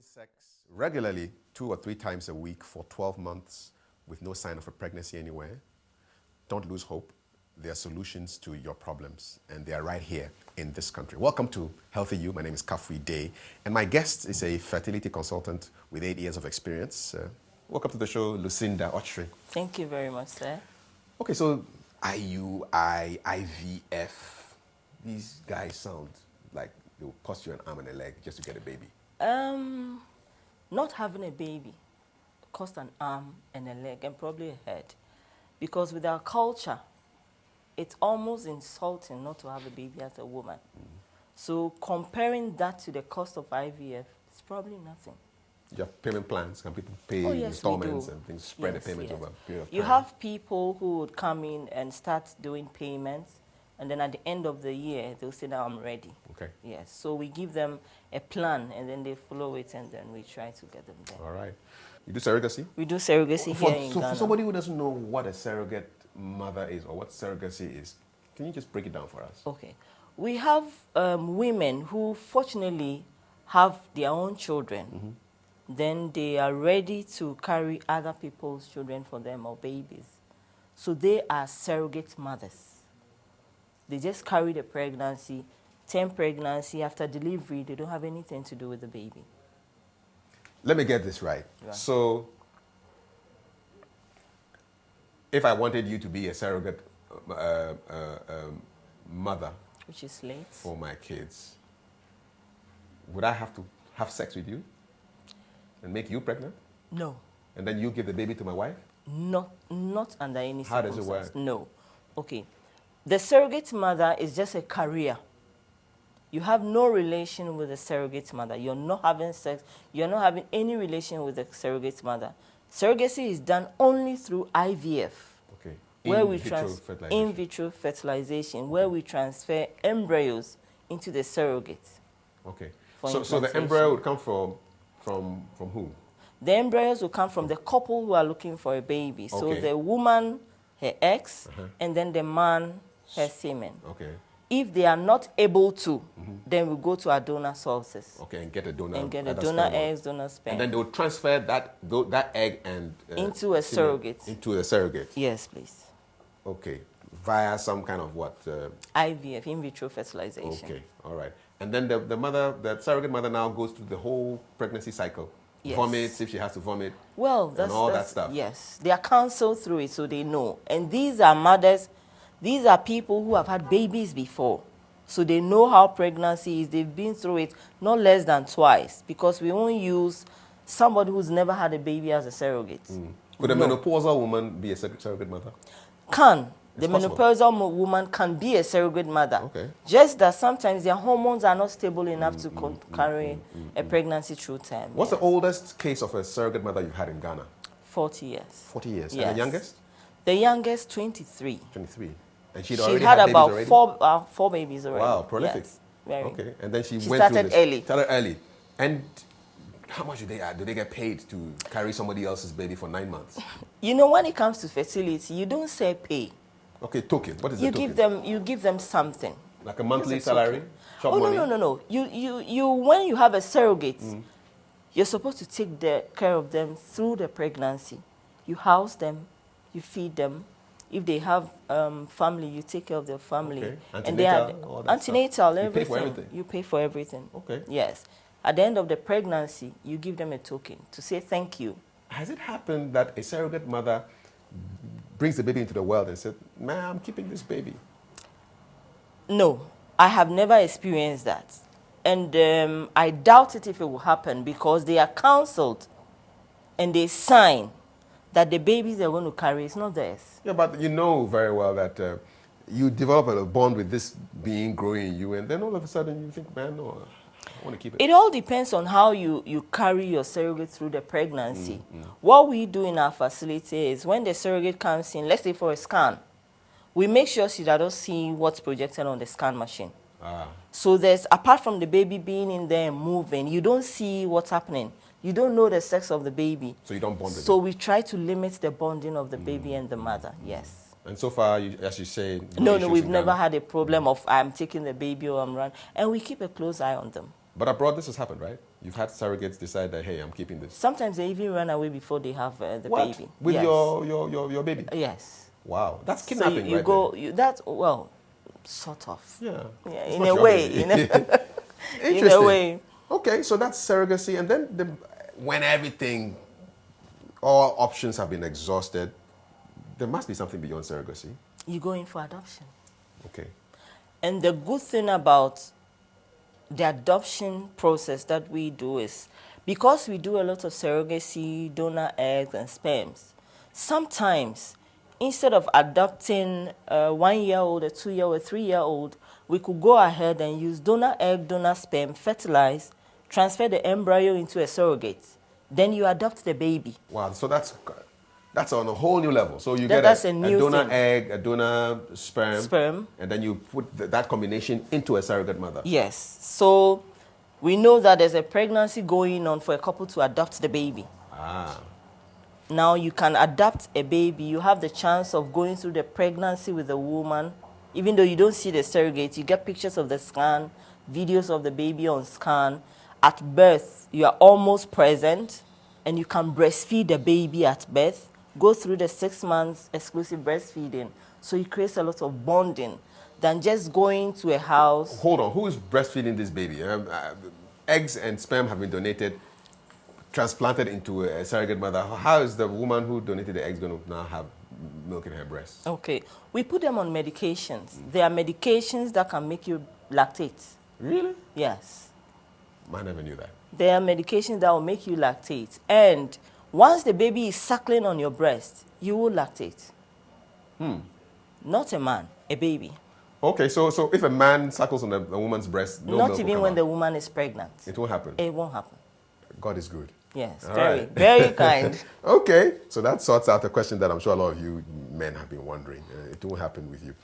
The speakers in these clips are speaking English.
sex regularly 2 or 3 times a week for 12 months with no sign of a pregnancy anywhere, don't lose hope. There are solutions to your problems, and they are right here in this country. Welcome to Healthy You. My name is Kafui Day, and my guest is a fertility consultant with 8 years of experience. Welcome to the show, Lucinda Ochre. Thank you very much, sir. Okay, so IUI, IVF, these guys sound like they will cost you an arm and a leg just to get a baby. Not having a baby cost an arm and a leg and probably a head, because with our culture, it's almost insulting not to have a baby as a woman. So comparing that to the cost of IVF, it's probably nothing. You have payment plans? Can people pay installments and things, spread the payments over a period of time? You have people who would come in and start doing payments, and then at the end of the year, they'll say, now I'm ready. Okay. Yes, so we give them a plan, and then they follow it, and then we try to get them there. All right. You do surrogacy? We do surrogacy here in Ghana. For somebody who doesn't know what a surrogate mother is or what surrogacy is, can you just break it down for us? Okay. We have women who fortunately have their own children. Then they are ready to carry other people's children for them or babies. So they are surrogate mothers. They just carry the pregnancy, term pregnancy. After delivery, they don't have anything to do with the baby. Let me get this right. So if I wanted you to be a surrogate mother, which is late, for my kids, would I have to have sex with you and make you pregnant? No. And then you give the baby to my wife? Not under any circumstance. How does it work? No. Okay. The surrogate mother is just a career. You have no relation with the surrogate mother. You're not having sex. You're not having any relation with the surrogate mother. Surrogacy is done only through IVF. Okay. In vitro fertilization, where we transfer embryos into the surrogate. Okay. So the embryo would come from who? The embryos will come from the couple who are looking for a baby. Okay. So the woman, her eggs, and then the man, her semen. Okay. If they are not able to, then we go to our donor sources. Okay, and get a donor. And get a donor eggs, donor sperm. And then they will transfer that egg and into a surrogate. Into a surrogate. Yes, please. Okay, via some kind of what? IVF, in vitro fertilization. Okay, all right. And then the surrogate mother now goes through the whole pregnancy cycle. Yes. Vomits if she has to vomit. Well, that stuff. Yes, they are counseled through it, so they know. And these are mothers. These are people who have had babies before. So they know how pregnancy is. They've been through it not less than twice, because we won't use somebody who's never had a baby as a surrogate. Could a menopausal woman be a surrogate mother? The menopausal woman can be a surrogate mother. Okay. Just that sometimes their hormones are not stable enough to carry a pregnancy through term. What's the oldest case of a surrogate mother you've had in Ghana? 40 years. 40 years. Yes. And the youngest? The youngest, 23. 23. And she had about four babies already. Wow, prolific. Yes, very. Okay, and then she started early. Started early. And how much do they get paid to carry somebody else's baby for 9 months? You know, when it comes to fertility, you don't say pay. Okay, token. What is the token? You give them something. Like a monthly salary? Oh, money? No. You when you have a surrogate, you're supposed to take care of them through the pregnancy. You house them, you feed them. If they have family, you take care of their family. Okay. And they are antenatal, everything. You pay for everything? You pay for everything. Okay. Yes. At the end of the pregnancy, you give them a token to say thank you. Has it happened that a surrogate mother brings the baby into the world and said, man, I'm keeping this baby? No, I have never experienced that. And I doubt it if it will happen, because they are counseled and they sign that the babies they're going to carry is not theirs. Yeah, but you know very well that you develop a bond with this being growing in you, and then all of a sudden you think, man, no, I want to keep it. It all depends on how you carry your surrogate through the pregnancy. What we do in our facility is when the surrogate comes in, let's say for a scan, we make sure she doesn't see what's projected on the scan machine. So apart from the baby being in there and moving, you don't see what's happening. You don't know the sex of the baby. So you don't bond with So we try to limit the bonding of the baby and the mother, yes. And so far, as you say... No, we've never had a problem of I'm taking the baby or I'm running. And we keep a close eye on them. But abroad, this has happened, right? You've had surrogates decide that, hey, I'm keeping this. Sometimes they even run away before they have the What? baby. With Yes. your baby? Yes. Wow. That's So kidnapping you right go, there. that's, well, sort of. Yeah. Yeah, It's in not a your way. baby. In a, in Interesting. a way. Okay, so that's surrogacy. And then when everything, all options have been exhausted, there must be something beyond surrogacy. You go in for adoption. Okay. And the good thing about the adoption process that we do is, because we do a lot of surrogacy, donor eggs and sperms, sometimes instead of adopting a 1-year-old, a 2-year-old, a 3-year-old, we could go ahead and use donor egg, donor sperm, fertilize, transfer the embryo into a surrogate. Then you adopt the baby. Wow, so that's on a whole new level. So you That's get a new donor thing. egg, a donor Sperm. and then you put that combination into a surrogate mother. Yes. So we know that there's a pregnancy going on for a couple to adopt the baby. Ah. Now you can adopt a baby. You have the chance of going through the pregnancy with the woman. Even though you don't see the surrogate, you get pictures of the scan, videos of the baby on scan. At birth, you are almost present, and you can breastfeed the baby at birth, go through the 6 months exclusive breastfeeding. So it creates a lot of bonding than just going to a house. Hold on, who is breastfeeding this baby? Eggs and sperm have been donated, transplanted into a surrogate mother. How is the woman who donated the eggs going to now have milk in her breast? Okay, we put them on medications. There are medications that can make you lactate. Really? Yes. I never knew that. There are medications that will make you lactate. And once the baby is suckling on your breast, you will lactate. Not a man, a baby. Okay, so if a man suckles on a woman's breast, no Not milk will even come when out. the woman is pregnant. It won't happen. It won't happen. God is good. Yes, All very, right. very kind. Okay, so that sorts out a question that I'm sure a lot of you men have been wondering. It won't happen with you.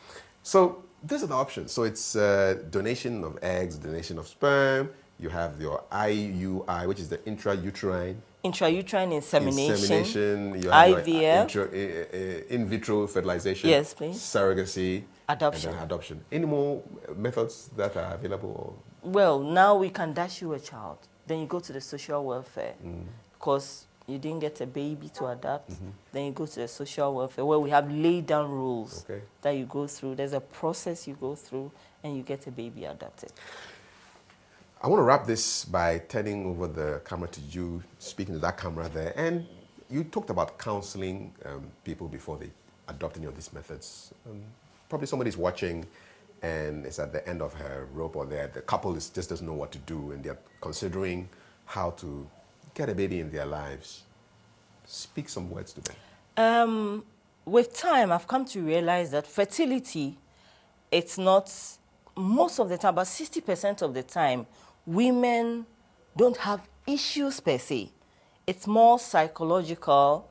So these are the options. So it's donation of eggs, donation of sperm. You have your IUI, which is the intrauterine Intrauterine insemination. You have IVF. your in vitro fertilization. Yes, please. Surrogacy. Adoption. And then adoption. Any more methods that are available? Well, now we can dash you a child. Then you go to the social welfare because you didn't get a baby to adopt. Then you go to the social welfare where we have laid down rules that you go through. There's a process you go through and you get a baby adopted. I want to wrap this by turning over the camera to you, speaking to that camera there. And you talked about counseling people before they adopt any of these methods. Probably somebody's watching and is at the end of her rope, or the couple just doesn't know what to do and they're considering how to get a baby in their lives. Speak some words to them. With time, I've come to realize that fertility, it's not, most of the time, about 60% of the time, women don't have issues per se. It's more psychological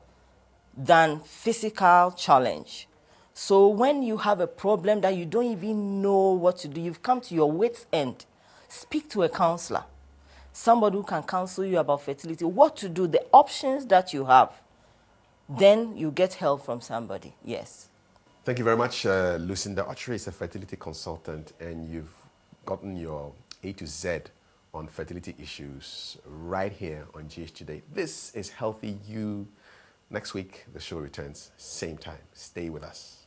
than physical challenge. So when you have a problem that you don't even know what to do, you've come to your wit's end, speak to a counselor, somebody who can counsel you about fertility, what to do, the options that you have. Then you get help from somebody, yes. Thank you very much. Lucinda Ochre is a fertility consultant, and you've gotten your A to Z on fertility issues right here on GH Today. This is Healthy You. Next week, the show returns, same time. Stay with us.